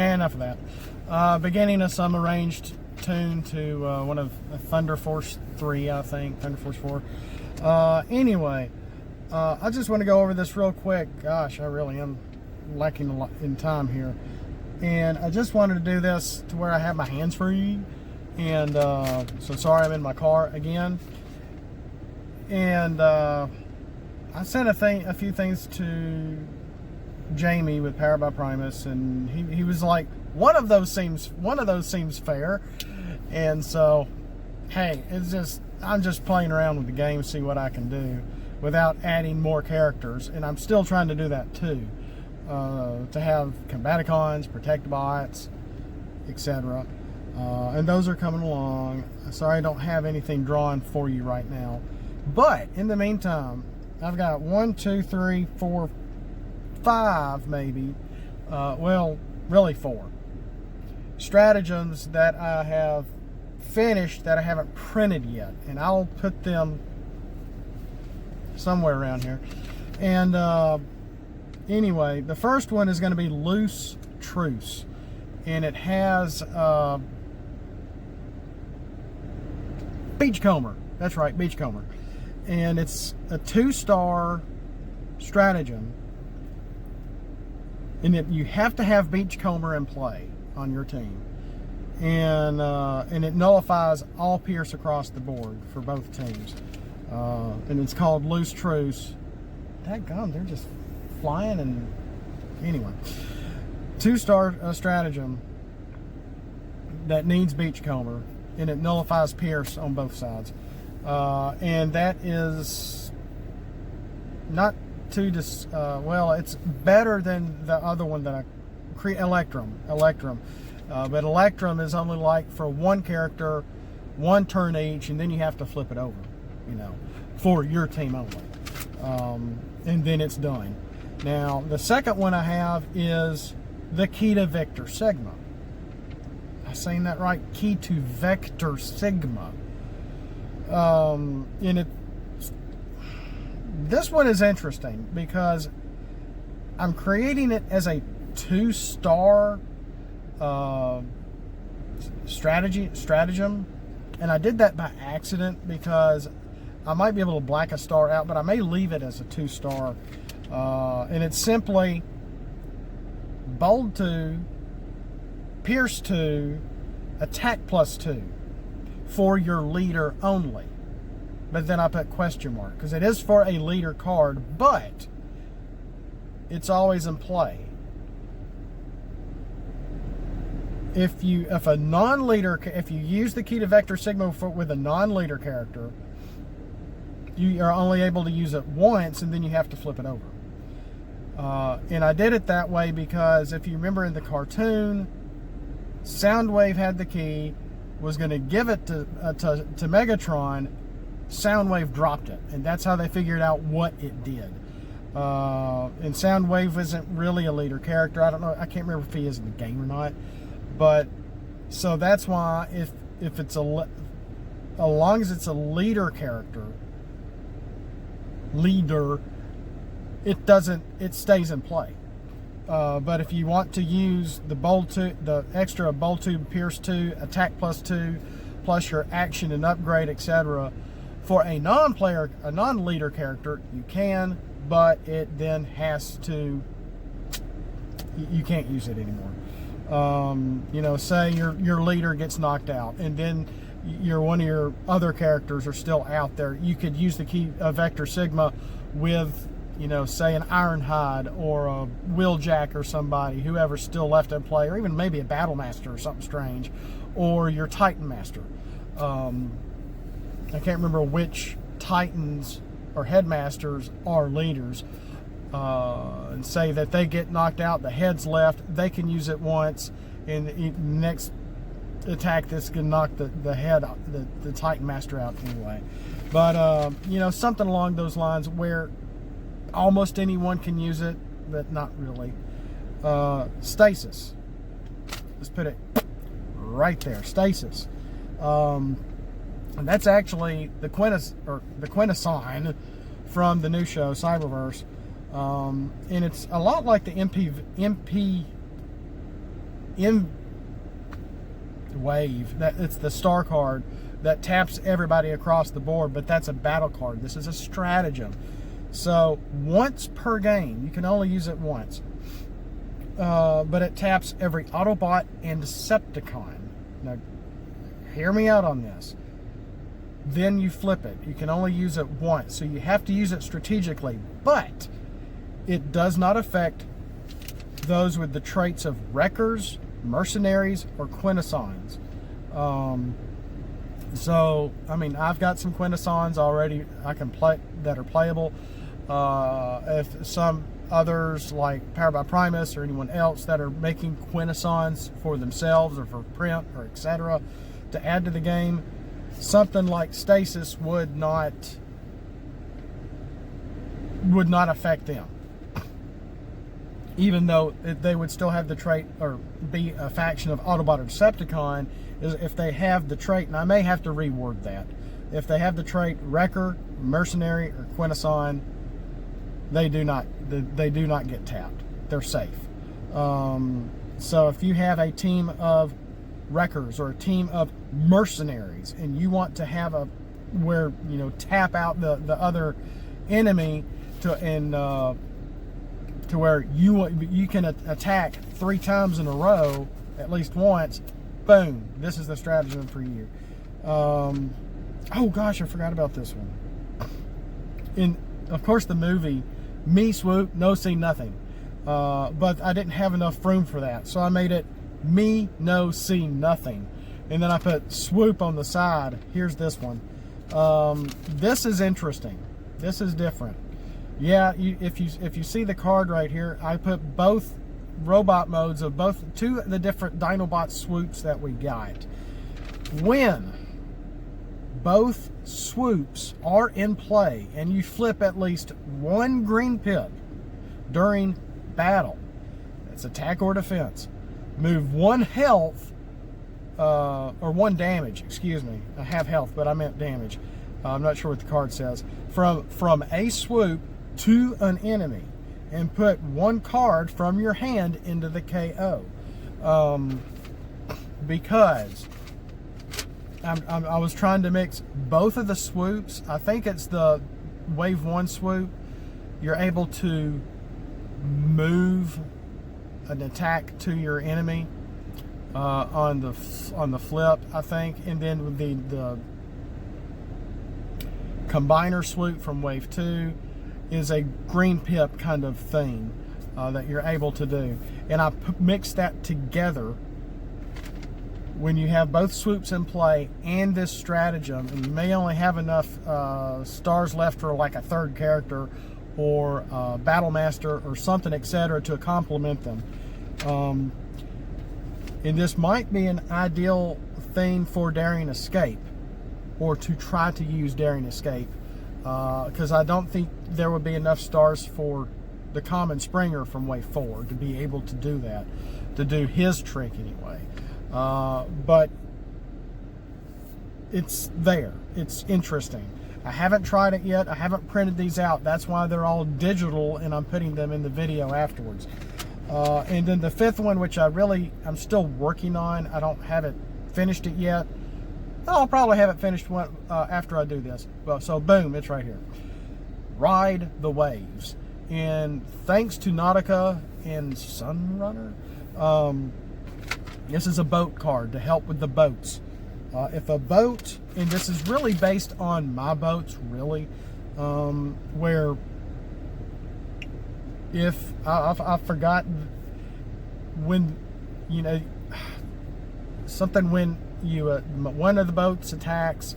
enough of that. Beginning of some arranged tune to one of Thunder Force 3, I think, Thunder Force 4. Anyway, I just want to go over this real quick. Gosh, I really am lacking a lot in time here. And I just wanted to do this to where I have my hands free. And so sorry I'm in my car again. And I sent a few things to Jamie with Powered by Primus, and he was like, one of those seems fair. And so, hey, I'm just playing around with the game, see what I can do without adding more characters, and I'm still trying to do that too, to have Combaticons, Protect Bots, etc. And those are coming along. Sorry I don't have anything drawn for you right now, but in the meantime, I've got 1, 2, 3, 4, 5 maybe, well, really 4 stratagems that I have finished that I haven't printed yet, and I'll put them somewhere around here. And anyway, the first one is going to be Loose Truce, and it has Beachcomber. That's right, Beachcomber. And it's a 2-star stratagem, and you have to have Beachcomber in play on your team, and it nullifies all Pierce across the board for both teams, and it's called Loose Truce. Dadgum, they're just flying. And anyway, 2-star stratagem that needs Beachcomber, and it nullifies Pierce on both sides, and that is not too well, it's better than the other one that I Electrum, but Electrum is only like for one character, 1 turn each, and then you have to flip it over, for your team only, and then it's done. Now the second one I have is the Key to Vector Sigma. Am I saying that right? Key to Vector Sigma. And this one is interesting because I'm creating it as a 2-star stratagem, and I did that by accident because I might be able to black a star out, but I may leave it as a 2-star, and it's simply Bold 2, Pierce 2, Attack +2 for your leader only. But then I put question mark because it is for a leader card, but it's always in play. If you use the Key to Vector Sigma with a non-leader character, you are only able to use it once, and then you have to flip it over. And I did it that way because if you remember in the cartoon, Soundwave had the key, was going to give it to Megatron. Soundwave dropped it, and that's how they figured out what it did. And Soundwave isn't really a leader character. I don't know. I can't remember if he is in the game or not. But so that's why if it's as long as it's a leader character, it stays in play. But if you want to use the extra Bold 2, Pierce 2, Attack +2, plus your action and upgrade, etc., for a non-leader character, you can, but it then has to. You can't use it anymore. Say your leader gets knocked out, and then one of your other characters are still out there. You could use the Key Vector Sigma with, say an Ironhide or a Wheeljack or somebody, whoever's still left in play, or even maybe a Battle Master or something strange, or your Titan Master. I can't remember which Titans or Headmasters are leaders. And say that they get knocked out, the head's left, they can use it once, and the next attack this can knock the head, the Titan Master out anyway. But something along those lines where almost anyone can use it, but not really. Stasis. Let's put it right there. Stasis. And that's actually the quintesson from the new show, Cyberverse. And it's a lot like the wave, that it's the star card that taps everybody across the board, but that's a battle card. This is a stratagem. So once per game, you can only use it once. But it taps every Autobot and Decepticon. Now, hear me out on this. Then you flip it. You can only use it once, so you have to use it strategically. But it does not affect those with the traits of Wreckers, Mercenaries, or Quintessons. So, I mean, I've got some Quintessons already I can play that are playable. If some others like Powered by Primus or anyone else that are making Quintessons for themselves or for print or etc. to add to the game, something like Stasis would not affect them. Even though they would still have the trait or be a faction of Autobot or Decepticon, is if they have the trait, and I may have to reword that, if they have the trait Wrecker, Mercenary, or Quintesson, they do not get tapped. They're safe. So if you have a team of Wreckers or a team of Mercenaries, and you want to have a where tap out the other enemy to where you can attack 3 times in a row at least once, boom, this is the stratagem for you. Oh gosh, I forgot about this one. In, of course, the movie, me swoop, no see nothing. But I didn't have enough room for that, so I made it me no see nothing. And then I put swoop on the side. Here's this one. This is interesting. This is different. Yeah, if you see the card right here, I put both robot modes of two of the different Dinobot swoops that we got. When both swoops are in play and you flip at least one green pip during battle, it's attack or defense, move 1 health or 1 damage, excuse me, I have health but I meant damage, I'm not sure what the card says, from a swoop to an enemy, and put 1 card from your hand into the KO. Because I was trying to mix both of the swoops. I think it's the wave 1 swoop. You're able to move an attack to your enemy on the flip, I think, and then with the combiner swoop from wave 2 is a green pip kind of thing that you're able to do. And I mixed that together when you have both swoops in play and this stratagem, and you may only have enough stars left for like a 3rd character or Battle Master or something, etc., to complement them. And this might be an ideal thing for Daring Escape, or to try to use Daring Escape, because I don't think there would be enough stars for the Common Springer from wave 4 to be able to do that, to do his trick anyway. But it's there. It's interesting. I haven't tried it yet. I haven't printed these out. That's why they're all digital, and I'm putting them in the video afterwards. And then the 5th one, which I'm still working on. I don't have it finished it yet. I'll probably have it finished after I do this. Well, so boom, it's right here. Ride the Waves. And thanks to Nautica and Sunrunner, this is a boat card to help with the boats. If a boat, and this is really based on my boats, really, where if I've forgotten when, something when one of the boats attacks,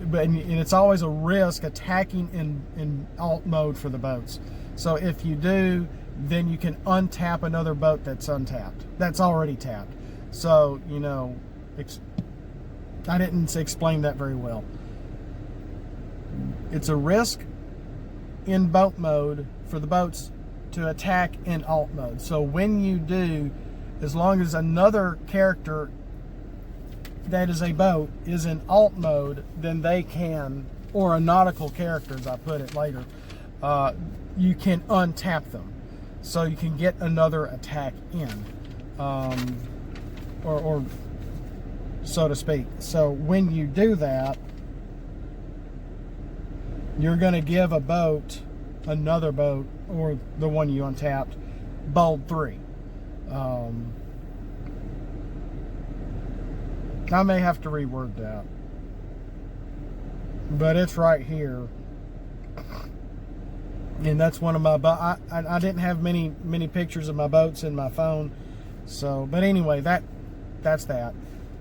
and it's always a risk attacking in alt mode for the boats. So if you do, then you can untap another boat that's untapped, that's already tapped. So, I didn't explain that very well. It's a risk in boat mode for the boats to attack in alt mode. So when you do, as long as another character that is a boat is in alt mode, then they can, or a nautical character, as I put it later, you can untap them. So you can get another attack in. or so to speak. So when you do that, you're going to give a boat, another boat, or the one you untapped, bold 3. I may have to reword that, but it's right here, and that's one of my. I didn't have many pictures of my boats in my phone, so. But anyway, that's that.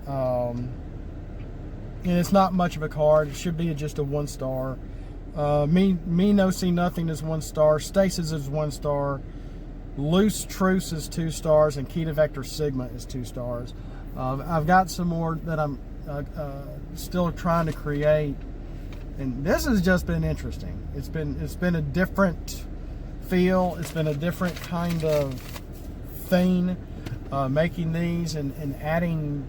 And it's not much of a card. It should be just a 1 star. Me no see nothing is 1 star. Stasis is 1 star. Loose Truce is 2 stars, and Key to Vector Sigma is 2 stars. I've got some more that I'm still trying to create, and this has just been interesting. It's been a different feel. It's been a different kind of thing, making these and adding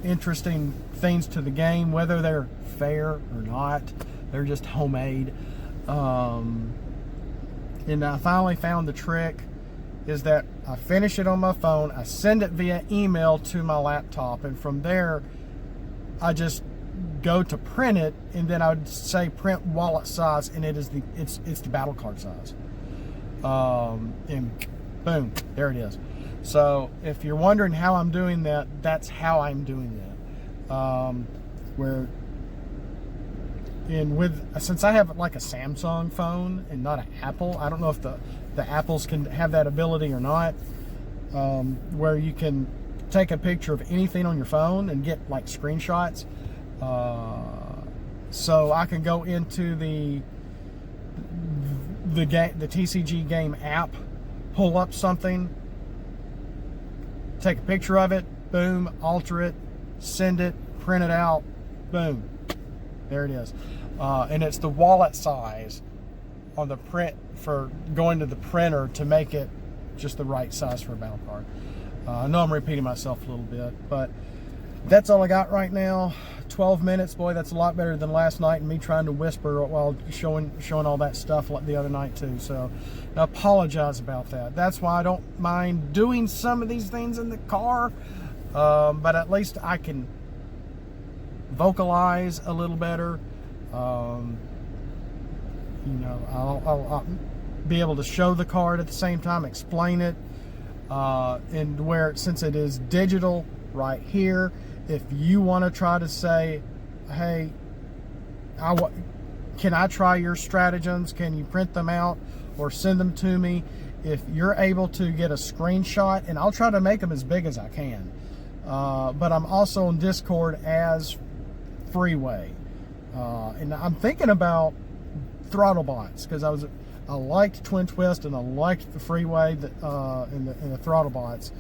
interesting things to the game, whether they're fair or not. They're just homemade. And I finally found the trick is that I finish it on my phone, I send it via email to my laptop, and from there I just go to print it, and then I would say print wallet size, and it's the battle card size. And boom, there it is. So if you're wondering how I'm doing that, that's how I'm doing that. Since I have like a Samsung phone and not an Apple, I don't know if the Apples can have that ability or not, where you can take a picture of anything on your phone and get like screenshots. So I can go into the TCG game app, pull up something, take a picture of it, boom, alter it, send it, print it out, boom, there it is. And it's the wallet size on the print for going to the printer to make it just the right size for a battle card. I know I'm repeating myself a little bit, but that's all I got right now. 12 minutes, boy, that's a lot better than last night and me trying to whisper while showing all that stuff the other night too. So I apologize about that. That's why I don't mind doing some of these things in the car, but at least I can vocalize a little better. I'll be able to show the card at the same time, explain it, and since it is digital right here, if you want to try to say, hey, can I try your stratagems? Can you print them out or send them to me? If you're able to get a screenshot, and I'll try to make them as big as I can. But I'm also on Discord as Freeway. And I'm thinking about throttle bots, because I liked Twin Twist and I liked the Freeway in the throttle bots,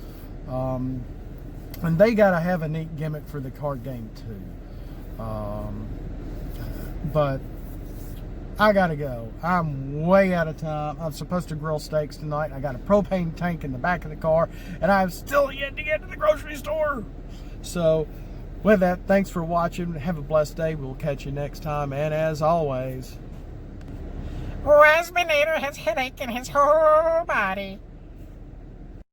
and they gotta have a neat gimmick for the card game too. But I gotta go. I'm way out of time. I'm supposed to grill steaks tonight. I got a propane tank in the back of the car, and I've still yet to get to the grocery store. So with that, thanks for watching. Have a blessed day. We'll catch you next time. And as always, Rasminator has headache in his whole body.